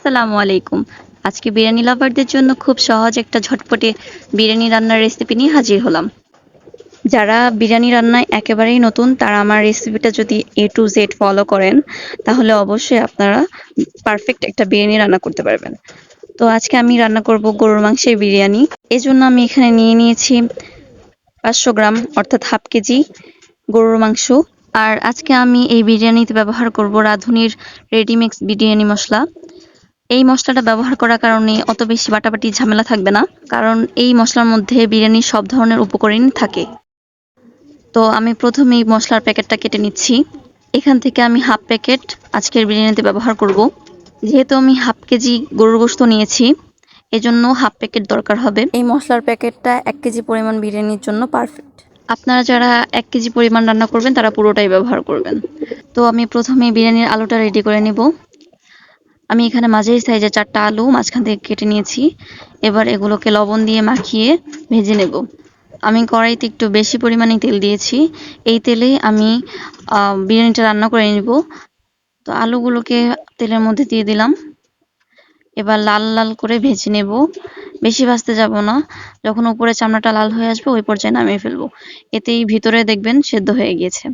আসসালামু আলাইকুম। আজকে বিরিয়ানি লাভারদের জন্য খুব সহজ একটা ঝটপটে বিরিয়ানি রান্নার রেসিপি নিয়ে হাজির হলাম। যারা বিরিয়ানি রান্নায় একেবারেই নতুন তারা আমার রেসিপিটা যদি A to Z ফলো করেন তাহলে অবশ্যই আপনারা পারফেক্ট একটা বিরিয়ানি রান্না করতে পারবেন। তো আজকে আমি রান্না করব গরুর মাংসের বিরিয়ানি। এজন্য আমি এখানে নিয়ে নিয়েছি 500 গ্রাম অর্থাৎ হাফ কেজি গরুর মাংস। আর আজকে আমি এই বিরিয়ানিতে ব্যবহার করব রাঁধুনির রেডিমিক্স বিরিয়ানি মশলা। এই মশলাটা ব্যবহার করার কারণে অত বেশি বাটাবাটি ঝামেলা থাকবে না, কারণ এই মশলার মধ্যে বিরিয়ানির সব ধরনের উপকরণ থাকে। তো আমি প্রথমে এই মশলার প্যাকেটটা কেটে নিচ্ছি। এখান থেকে আমি হাফ প্যাকেট আজকের বিরিয়ানিতে ব্যবহার করব। যেহেতু আমি হাফ কেজি গরুর গোশত নিয়েছি, এজন্য হাফ প্যাকেট দরকার হবে। এই মশলার প্যাকেটটা 1 কেজি পরিমাণ বিরিয়ানির জন্য পারফেক্ট। আপনারা যারা 1 কেজি পরিমাণ রান্না করবেন তারা পুরোটাই ব্যবহার করবেন। তো আমি প্রথমে বিরিয়ানির আলুটা রেডি করে নেব। আমি এখানে মাঝারি সাইজের 4টা আলু মাঝখান থেকে কেটে নিয়েছি। এবার এগুলোকে লবণ দিয়ে মাখিয়ে ভেজে নেব। আমি কড়াইতে একটু বেশি পরিমাণে তেল দিয়েছি। এই তেলেই আমি বিরিয়ানিটা রান্না করে নেব। তো আলুগুলোকে তেলের মধ্যে দিয়ে দিলাম। এবার লাল লাল করে ভেজে নেব। বেশি ভাজতে যাব না। যখন উপরে চামড়াটা লাল হয়ে আসবে ওই পর্যায়ে নামিয়ে ফেলবো। এতেই ভিতরে দেখবেন সেদ্ধ হয়ে গিয়েছে।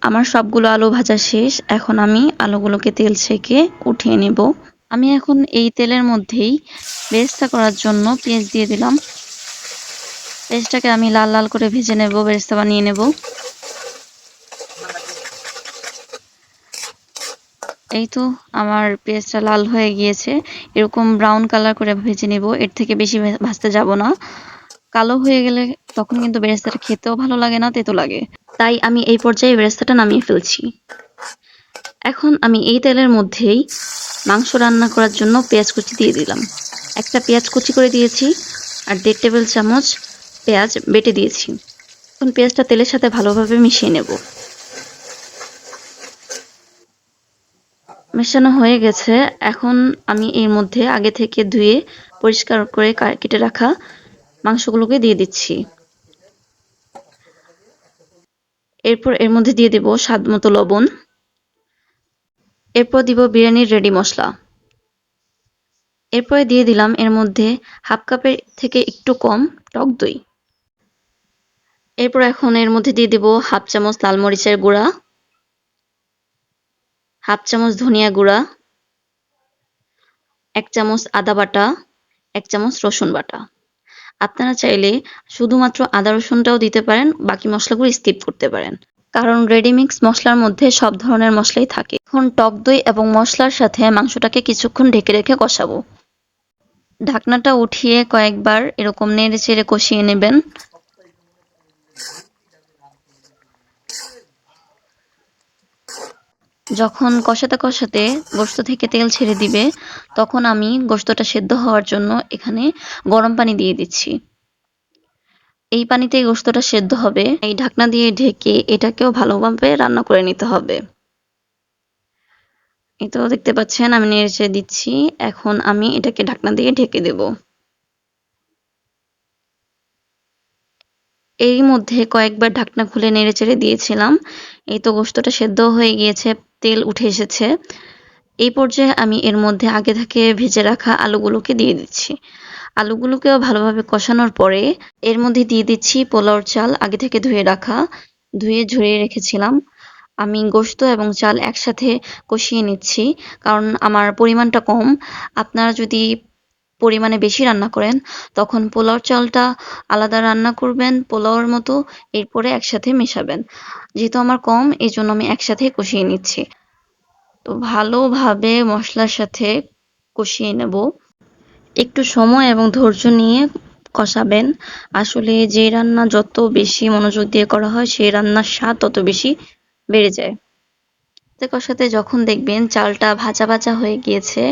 আমার সবগুলো আলু ভাজা শেষ। এখন আমি আলুগুলোকে তেল ছেঁকে উঠিয়ে নেব। আমি এখন এই তেলের মধ্যেই বেরেস্তা করার জন্য পেঁয়াজ দিয়ে দিলাম। পেঁয়াজটাকে আমি লাল লাল করে ভেজে নেব, বেরেস্তা বানিয়ে নেব। এই তো আমার পেঁয়াজটা লাল হয়ে গিয়েছে। এরকম ব্রাউন কালার করে ভেজে নেব, এর থেকে বেশি ভাজতে যাব না। কালো হয়ে গেলে তখন কিন্তু বেরেস্তাটা খেতেও ভালো লাগে না, তেতো লাগে। তাই আমি এই পর্যায়ে বেরেস্তাটা নামিয়ে ফেলছি। এখন আমি এই তেলের মধ্যেই মাংস রান্না করার জন্য পেঁয়াজ কুচি দিয়ে দিলাম। একটা পেঁয়াজ কুচি করে দিয়েছি আর 1.5 টেবিল চামচ পেঁয়াজ বেটে দিয়েছি। এখন পেঁয়াজটা তেলের সাথে ভালোভাবে মিশিয়ে নেব। মেশানো হয়ে গেছে। এখন আমি এর মধ্যে আগে থেকে ধুয়ে পরিষ্কার করে কেটে রাখা মাংসগুলোকে দিয়ে দিচ্ছি। এরপর এর মধ্যে দিয়ে দেব স্বাদমতো লবণ। এরপর দিব বিরিয়ানির রেডি মশলা। এরপরে দিয়ে দিলাম এর মধ্যে হাফ কাপের থেকে একটু কম টক দই। এরপর এখন এর মধ্যে দিয়ে দেব হাফ চামচ লাল মরিচের গুঁড়া, হাফ চামচ ধনিয়া গুঁড়া, 1 চামচ আদা বাটা, 1 চামচ রসুন বাটা। আপনারা চাইলে শুধুমাত্র আদা রসুনটাও দিতে পারেন, বাকি মশলাগুলো স্কিপ করতে পারেন, কারণ রেডিমিক্স মশলার মধ্যে সব ধরনের মশলাই থাকে। এখন টক দই এবং মশলার সাথে মাংসটাকে কিছুক্ষণ ঢেকে রেখে কষাবো। ঢাকনাটা উঠিয়ে কয়েকবার এরকম নেড়ে চেড়ে কষিয়ে নেবেন। যখন কষাতে কষাতে গোশত থেকে তেল ছেড়ে দিবে, তখন আমি গোশতটা সেদ্ধ হওয়ার জন্য এখানে গরম পানি দিয়ে দিচ্ছি। এই পানিতেই গোশতটা সেদ্ধ হবে। এই ঢাকনা দিয়ে ঢেকে এটাকেও ভালোভাবে রান্না করে নিতে হবে। এই তো দেখতে পাচ্ছেন আমি নেড়ে দিচ্ছি। এখন আমি এটাকে ঢাকনা দিয়ে ঢেকে দেব। এরই মধ্যে কয়েকবার ঢাকনা খুলে নেড়েচেড়ে দিয়েছিলাম। এই তো গোশতটা সেদ্ধ হয়ে গিয়েছে, তেল উঠে এসেছে। এই পর্যায়ে আমি এর মধ্যে আগে থেকে ভেজে রাখা আলুগুলোকে দিয়ে দিচ্ছি। আলুগুলোকেও ভালোভাবে কষানোর পরে এর মধ্যে দিয়ে দিচ্ছি পোলাওর চাল আগে থেকে ধুয়ে রাখা। ধুয়ে ঝরিয়ে রেখেছিলাম। আমি গোশত এবং চাল একসাথে কষিয়ে নিচ্ছি, কারণ আমার পরিমাণটা কম। আপনারা যদি পরিমাণে বেশি রান্না করেন তখন পোলাওর চালটা আলাদা রান্না করবেন পোলাওর মতো, এরপরে একসাথে মেশাবেন। যেহেতু আমার কম এজন্য আমি একসাথে কষিয়ে নিচ্ছি। তো ভালোভাবে মশলার সাথে কষিয়ে নেব। একটু সময় এবং ধৈর্য নিয়ে কষাবেন। আসলে যে রান্না যত বেশি মনোযোগ দিয়ে করা হয় সেই রান্নার স্বাদ তত বেশি বেড়ে যায়। কষাতে যখন দেখবেন চালটা ভাজা ভাজা হয়ে গিয়েছে,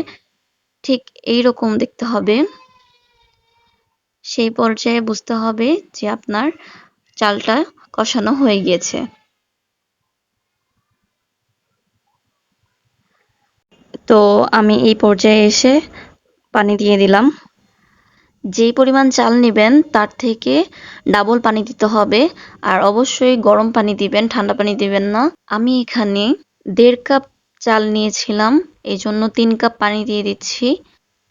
ঠিক এইরকম দেখতে হবে। সেই পর্যায়ে বুঝতে হবে যে আপনার চালটা কষানো হয়ে গিয়েছে। তো আমি এই পর্যায়ে এসে পানি দিয়ে দিলাম। যেই পরিমাণ চাল নেবেন তার থেকে ডাবল পানি দিতে হবে, আর অবশ্যই গরম পানি দিবেন, ঠান্ডা পানি দিবেন না। আমি এখানে 1.5 কাপ চাল নিয়েছিলাম, এই জন্য 3 কাপ পানি দিয়ে দিচ্ছি।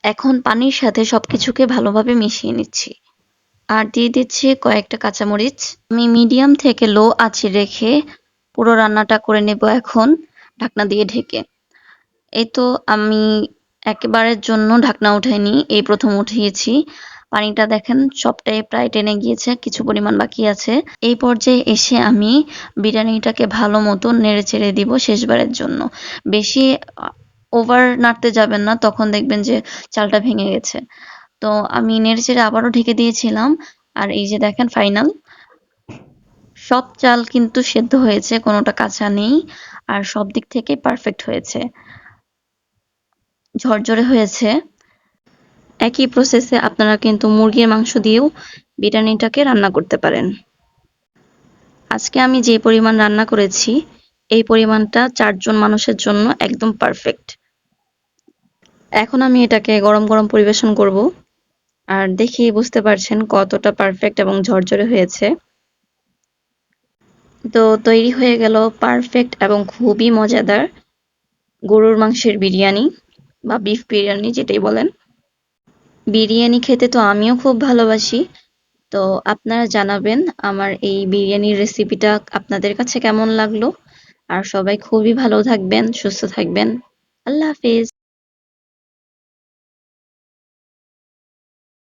এখন পানির সাথে সবকিছুকে ভালোভাবে মিশিয়ে নিচ্ছি। আর দিয়ে দিচ্ছি কয়েকটা কাঁচামরিচ। আমি মিডিয়াম থেকে লো আঁচে রেখে পুরো রান্নাটা করে নেব এখন, ঢাকনা দিয়ে ঢেকে। এই তো আমি একেবারের জন্য ঢাকনা উঠাইনি, এই প্রথম উঠিয়েছি। পানিটা দেখেন সবটাই প্রায় টেনে গিয়েছে, কিছু পরিমাণ বাকি আছে। এই পর্যায়ে এসে আমি বিরিয়ানিটাকে ভালো মতো নেড়ে চেড়ে দিব শেষবারের জন্য। বেশি ওভার নাড়তে যাবেন না, তখন দেখবেন যে চালটা ভেঙে গেছে। তো আমি নেড়ে চেড়ে আবারও ঢেকে দিয়েছিলাম। আর এই যে দেখেন ফাইনাল, সব চাল কিন্তু সেদ্ধ হয়েছে, কোনোটা কাঁচা নেই। আর সব দিক থেকে পারফেক্ট হয়েছে, ঝরঝরে হয়েছে। একই প্রসেসে আপনারা কিন্তু মুরগির মাংস দিয়েও বিরিয়ানিটাকে রান্না করতে পারেন। আজকে আমি যে পরিমাণ রান্না করেছি, এই পরিমাণটা 4 জন মানুষের জন্য একদম পারফেক্ট। এখন আমি এটাকে গরম গরম পরিবেশন করব। আর দেখেই বুঝতে পারছেন কতটা পারফেক্ট এবং ঝরঝরে হয়েছে। তো তৈরি হয়ে গেল পারফেক্ট এবং খুবই মজাদার গরুর মাংসের বিরিয়ানি বা বিফ বিরিয়ানি যেটাই বলেন। বিরিয়ানি খেতে তো আমিও খুব ভালোবাসি। তো আপনারা জানাবেন আমার এই বিরিয়ানির রেসিপিটা আপনাদের কাছে কেমন লাগলো। আর সবাই খুবই ভালো থাকবেন, সুস্থ থাকবেন। আল্লাহ হাফেজ।